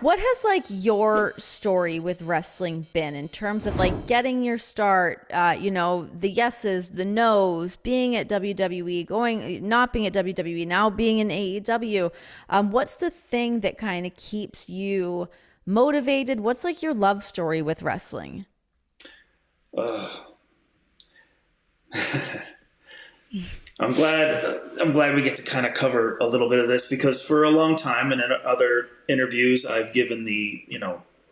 What has like your story with wrestling been in terms of like getting your start, the yeses, the nos, being at WWE, going, not being at WWE, now being in AEW. What's the thing that kind of keeps you motivated? What's like your love story with wrestling? I'm glad we get to kind of cover a little bit of this because for a long time and in other interviews I've given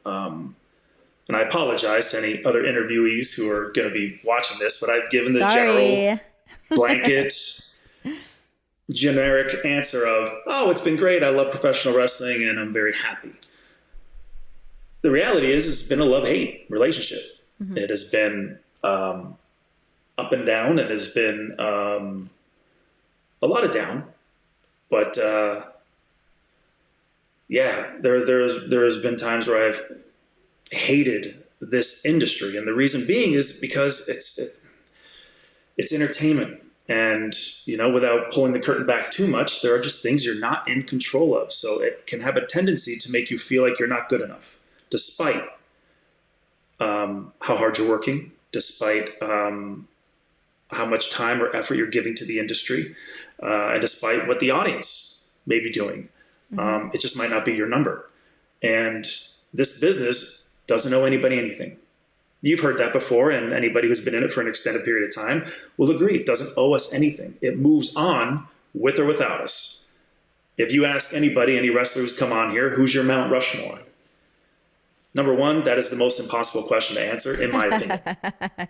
and I apologize to any other interviewees who are going to be watching this, but I've given the general Sorry. blanket generic answer of, oh, it's been great. I love professional wrestling and I'm very happy. The reality is it's been a love-hate relationship. Mm-hmm. It has been up and down. It has been a lot of down, but there's been times where I've hated this industry, and the reason being is because it's entertainment, and without pulling the curtain back too much, there are just things you're not in control of, so it can have a tendency to make you feel like you're not good enough, despite how hard you're working, despite how much time or effort you're giving to the industry, and despite what the audience may be doing. Mm-hmm. It just might not be your number. And this business doesn't owe anybody anything. You've heard that before, and anybody who's been in it for an extended period of time will agree. It doesn't owe us anything. It moves on with or without us. If you ask anybody, any wrestler who's come on here, who's your Mount Rushmore? Number one, that is the most impossible question to answer, in my opinion.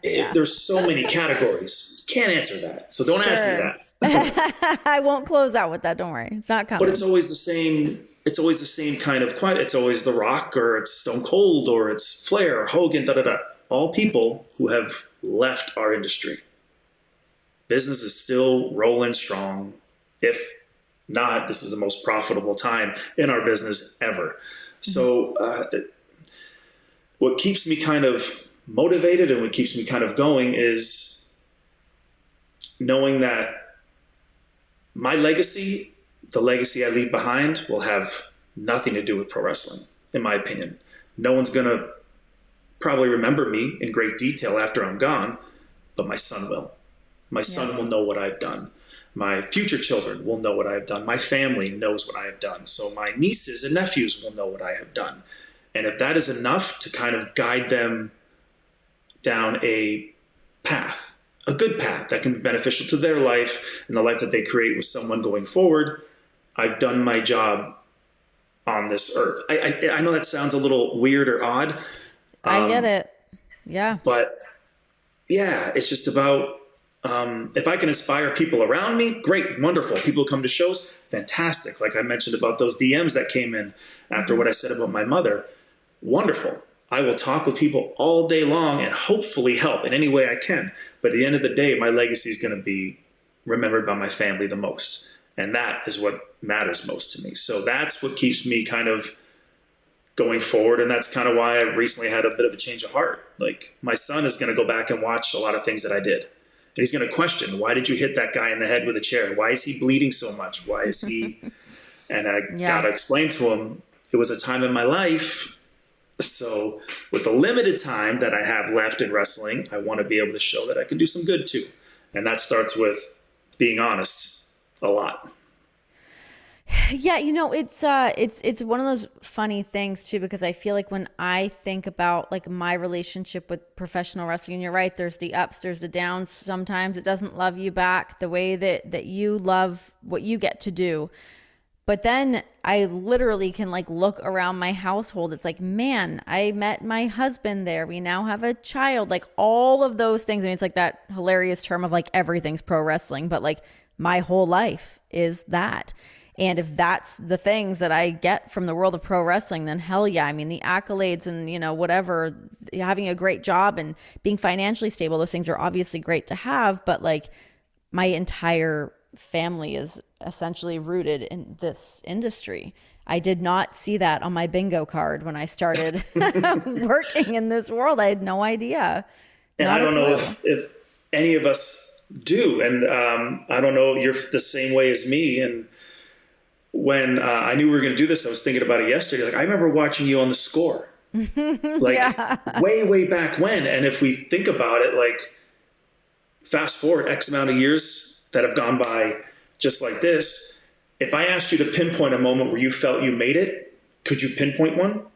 Yeah. There's so many categories. You can't answer that. So don't ask me that. I won't close out with that. Don't worry. It's not coming. But it's always the same. It's always the same kind of quiet. It's always The Rock, or it's Stone Cold, or it's Flair, or Hogan, da da da. All people who have left our industry. Business is still rolling strong. If not, this is the most profitable time in our business ever. So what keeps me kind of motivated and what keeps me kind of going is knowing that my legacy, the legacy I leave behind, will have nothing to do with pro wrestling, in my opinion. No one's going to probably remember me in great detail after I'm gone, but my son will. My son will know what I've done. My future children will know what I have done. My family knows what I have done. So my nieces and nephews will know what I have done. And if that is enough to kind of guide them down a path, a good path that can be beneficial to their life and the life that they create with someone going forward, I've done my job on this earth. I know that sounds a little weird or odd. I get it. Yeah. But yeah, it's just about, if I can inspire people around me, great, wonderful. People who come to shows, fantastic. Like I mentioned about those DMs that came in after what I said about my mother, wonderful. I will talk with people all day long and hopefully help in any way I can. But at the end of the day, my legacy is going to be remembered by my family the most. And that is what matters most to me. So that's what keeps me kind of going forward. And that's kind of why I've recently had a bit of a change of heart. Like my son is going to go back and watch a lot of things that I did. And he's going to question, why did you hit that guy in the head with a chair? Why is he bleeding so much? Why is he... And I got to explain to him, it was a time in my life. So with the limited time that I have left in wrestling, I want to be able to show that I can do some good too. And that starts with being honest a lot. Yeah, it's one of those funny things too, because I feel like when I think about like my relationship with professional wrestling, and you're right, there's the ups, there's the downs. Sometimes it doesn't love you back the way that you love what you get to do. But then I literally can like look around my household. It's like, man, I met my husband there. We now have a child, like all of those things. I mean, it's like that hilarious term of like everything's pro wrestling, but like my whole life is that. And if that's the things that I get from the world of pro wrestling, then hell yeah. I mean, the accolades and, whatever, having a great job and being financially stable, those things are obviously great to have. But like my entire family is essentially rooted in this industry. I did not see that on my bingo card when I started working in this world. I had no idea. And I don't know if any of us do. And I don't know, you're the same way as me. And when I knew we were going to do this, I was thinking about it yesterday. Like, I remember watching you on The Score, like Yeah. way back when. And if we think about it, like fast forward X amount of years that have gone by just like this, if I asked you to pinpoint a moment where you felt you made it, could you pinpoint one?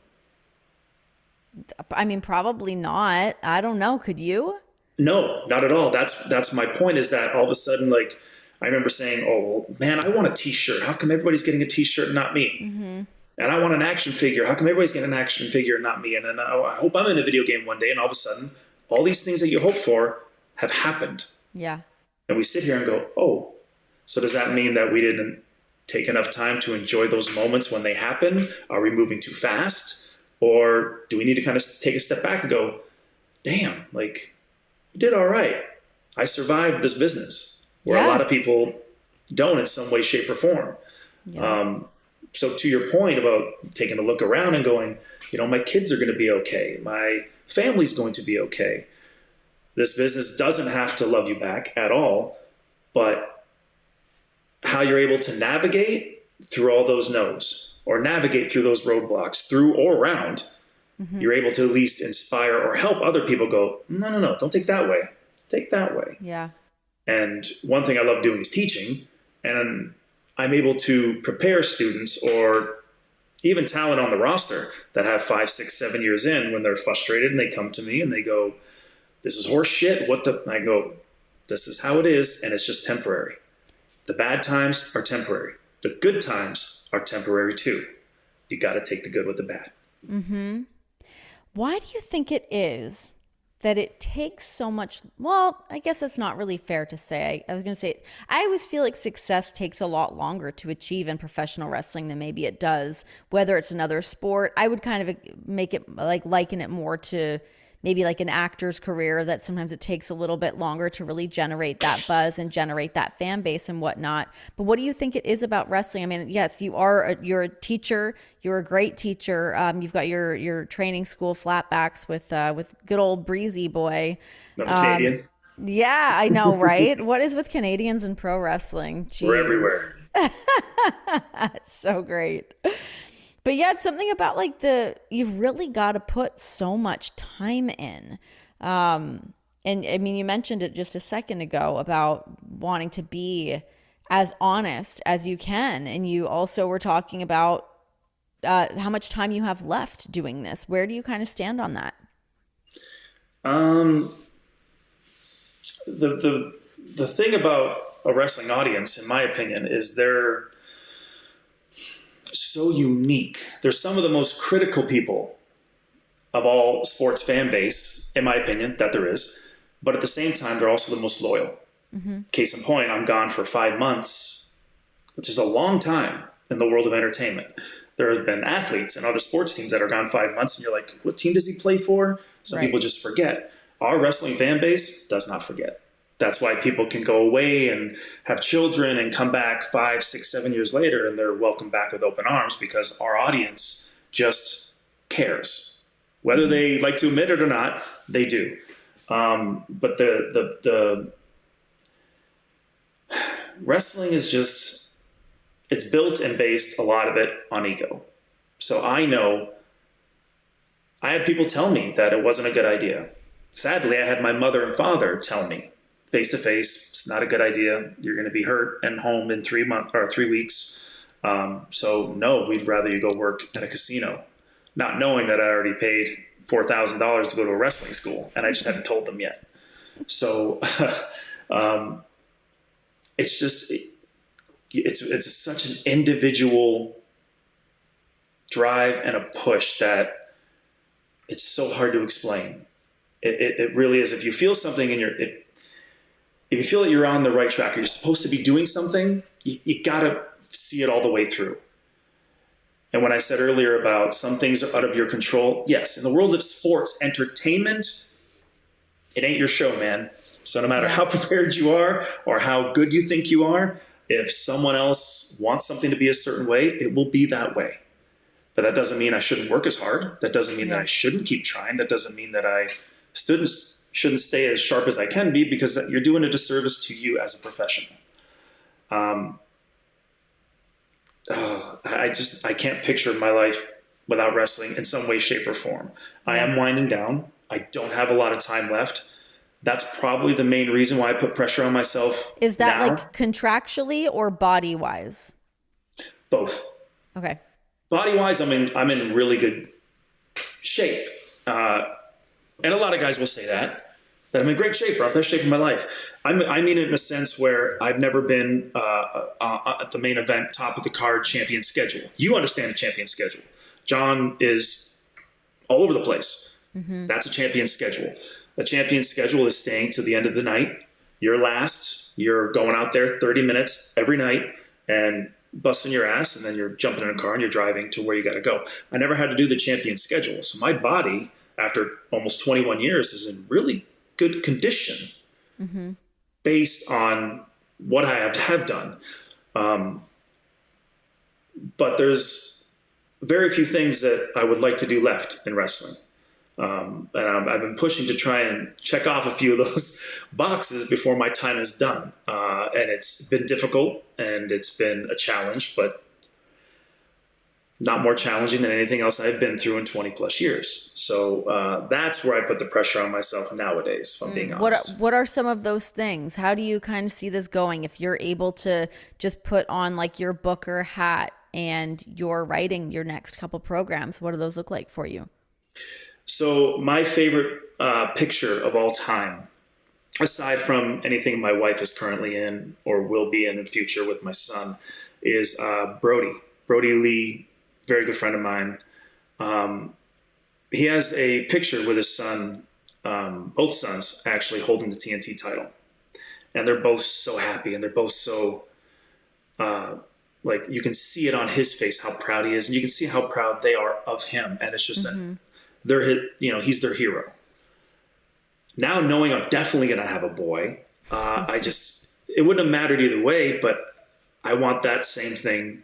I mean, probably not. I don't know. Could you? No, not at all. That's my point, is that all of a sudden, like, I remember saying, oh, well, man, I want a t-shirt. How come everybody's getting a t-shirt and not me? Mm-hmm. And I want an action figure. How come everybody's getting an action figure and not me? And then I hope I'm in a video game one day. And all of a sudden, all these things that you hope for have happened. Yeah. And we sit here and go, oh, so does that mean that we didn't take enough time to enjoy those moments when they happen? Are we moving too fast? Or do we need to kind of take a step back and go, damn, like, you did all right. I survived this business, where a lot of people don't in some way, shape, or form. Yeah. So to your point about taking a look around and going, my kids are going to be okay. My family's going to be okay. This business doesn't have to love you back at all, but how you're able to navigate through all those no's, or navigate through those roadblocks, through or around, you're able to at least inspire or help other people go, no, don't take that way. Take that way. Yeah. And one thing I love doing is teaching, and I'm able to prepare students or even talent on the roster that have 5, 6, 7 years in, when they're frustrated and they come to me and they go, this is horse shit. I go, this is how it is. And it's just temporary. The bad times are temporary. The good times are temporary too. You got to take the good with the bad. Mm-hmm. Why do you think it is that it takes so much? Well, I guess that's not really fair to say. I was going to say, I always feel like success takes a lot longer to achieve in professional wrestling than maybe it does, whether it's another sport. I would kind of make it liken it more to maybe like an actor's career, that sometimes it takes a little bit longer to really generate that buzz and generate that fan base and whatnot. But what do you think it is about wrestling? I mean, yes, you're a teacher. You're a great teacher. You've got your training school, Flatbacks, with good old Breezy Boy. Canadian. Yeah, I know, right? What is with Canadians and pro wrestling? Jeez. We're everywhere. It's so great. But yeah, it's something about like you've really got to put so much time in. And I mean, you mentioned it just a second ago about wanting to be as honest as you can. And you also were talking about how much time you have left doing this. Where do you kind of stand on that? The thing about a wrestling audience, in my opinion, is they're so unique. They're some of the most critical people of all sports fan base, in my opinion, that there is. But at the same time, they're also the most loyal. Mm-hmm. Case in point, I'm gone for 5 months, which is a long time in the world of entertainment. There have been athletes and other sports teams that are gone 5 months, and you're like, what team does he play for? Some people just forget. Our wrestling fan base does not forget. That's why people can go away and have children and come back 5, 6, 7 years later, and they're welcomed back with open arms, because our audience just cares. Whether they like to admit it or not, they do. But the wrestling is just, it's built and based, a lot of it, on ego. So I know I had people tell me that it wasn't a good idea. Sadly, I had my mother and father tell me face to face, it's not a good idea. You're going to be hurt and home in 3 months or 3 weeks. So no, we'd rather you go work at a casino, not knowing that I already paid $4,000 to go to a wrestling school, and I just hadn't told them yet. So it's just, it's such an individual drive and a push that it's so hard to explain. It really is. If you feel something if you feel that you're on the right track, or you're supposed to be doing something, you got to see it all the way through. And when I said earlier about some things are out of your control, yes, in the world of sports, entertainment, it ain't your show, man. So no matter how prepared you are or how good you think you are, if someone else wants something to be a certain way, it will be that way. But that doesn't mean I shouldn't work as hard. That doesn't mean that I shouldn't keep trying. That doesn't mean that I shouldn't stay as sharp as I can be, because you're doing a disservice to you as a professional. I can't picture my life without wrestling in some way, shape, or form. I am winding down. I don't have a lot of time left. That's probably the main reason why I put pressure on myself Is that now. like contractually or body wise? Both. Okay. Body wise, I'm in really good shape. And a lot of guys will say that I'm in great shape, or I'm in the best shape of my life. I mean it in a sense where I've never been at the main event, top of the card, champion schedule. You understand the champion schedule. John is all over the place. That's a champion schedule. A champion schedule is staying to the end of the night. You're last. You're going out there 30 minutes every night and busting your ass, and then you're jumping in a car and you're driving to where you got to go. I never had to do the champion schedule. So my body, after almost 21 years, is in really good condition based on what I have done. But there's very few things that I would like to do left in wrestling. And I've been pushing to try and check off a few of those boxes before my time is done. And it's been difficult and it's been a challenge, but not more challenging than anything else I've been through in 20 plus years. So that's where I put the pressure on myself nowadays, if I'm being honest. What are some of those things? How do you kind of see this going? If you're able to just put on like your booker hat and you're writing your next couple programs, what do those look like for you? So my favorite picture of all time, aside from anything my wife is currently in or will be in the future with my son, is Brody Lee, very good friend of mine. He has a picture with his son, both sons actually holding the TNT title. And they're both so happy, and they're both so, like, you can see it on his face how proud he is, and you can see how proud they are of him. And it's just he's their hero. Now, knowing I'm definitely going to have a boy, it wouldn't have mattered either way, but I want that same thing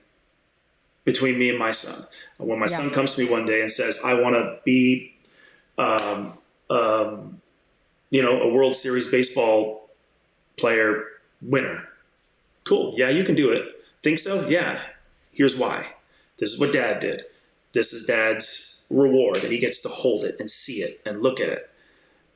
between me and my son. When my son comes to me one day and says, I want to be, a World Series baseball player winner. Cool. Yeah, you can do it. Think so? Yeah. Here's why. This is what Dad did. This is Dad's reward, and he gets to hold it and see it and look at it.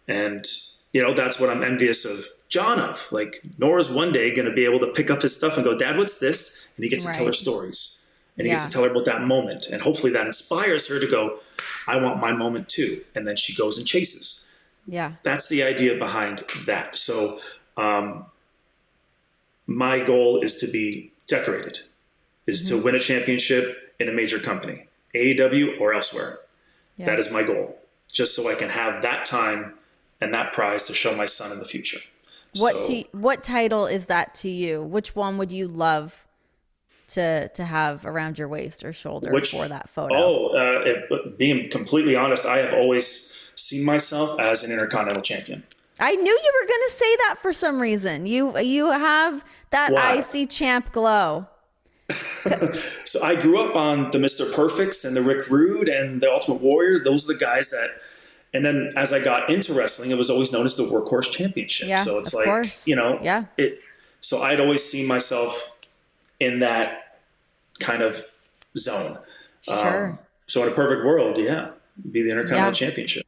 And, that's what I'm envious of John of. Like, Nora's one day going to be able to pick up his stuff and go, Dad, what's this? And he gets to tell her stories. And he gets to tell her about that moment. And hopefully that inspires her to go, I want my moment too. And then she goes and chases. Yeah. That's the idea behind that. So my goal is to be decorated, is to win a championship in a major company, AEW or elsewhere. Yeah. That is my goal, just so I can have that time and that prize to show my son in the future. What title is that to you? Which one would you love to have around your waist or shoulder for that photo? Being completely honest, I have always seen myself as an Intercontinental Champion. I knew you were going to say that for some reason. You have that IC champ glow. So I grew up on the Mr. Perfects and the Rick Rude and the Ultimate Warrior. Those are the guys that, and then as I got into wrestling, it was always known as the Workhorse Championship. Yeah, so it's like, course. So I'd always seen myself in that kind of zone. Sure. So in a perfect world, be the Intercontinental Championship.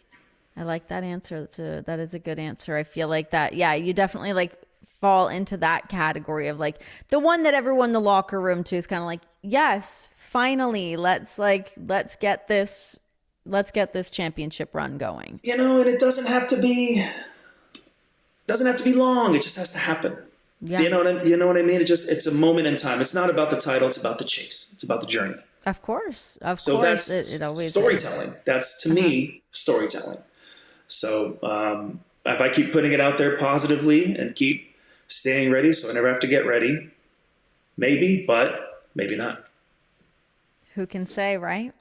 I like that answer. That is a good answer. I feel like that. Yeah, you definitely like fall into that category of like the one that everyone in the locker room too is kind of like, yes, finally, let's get this championship run going. And it doesn't have to be long. It just has to happen. Yeah. You know what I mean? It's a moment in time. It's not about the title. It's about the chase. It's about the journey. Of course. So that's it always storytelling. Is. That's to me storytelling. So if I keep putting it out there positively and keep staying ready, so I never have to get ready, maybe, but maybe not. Who can say, right?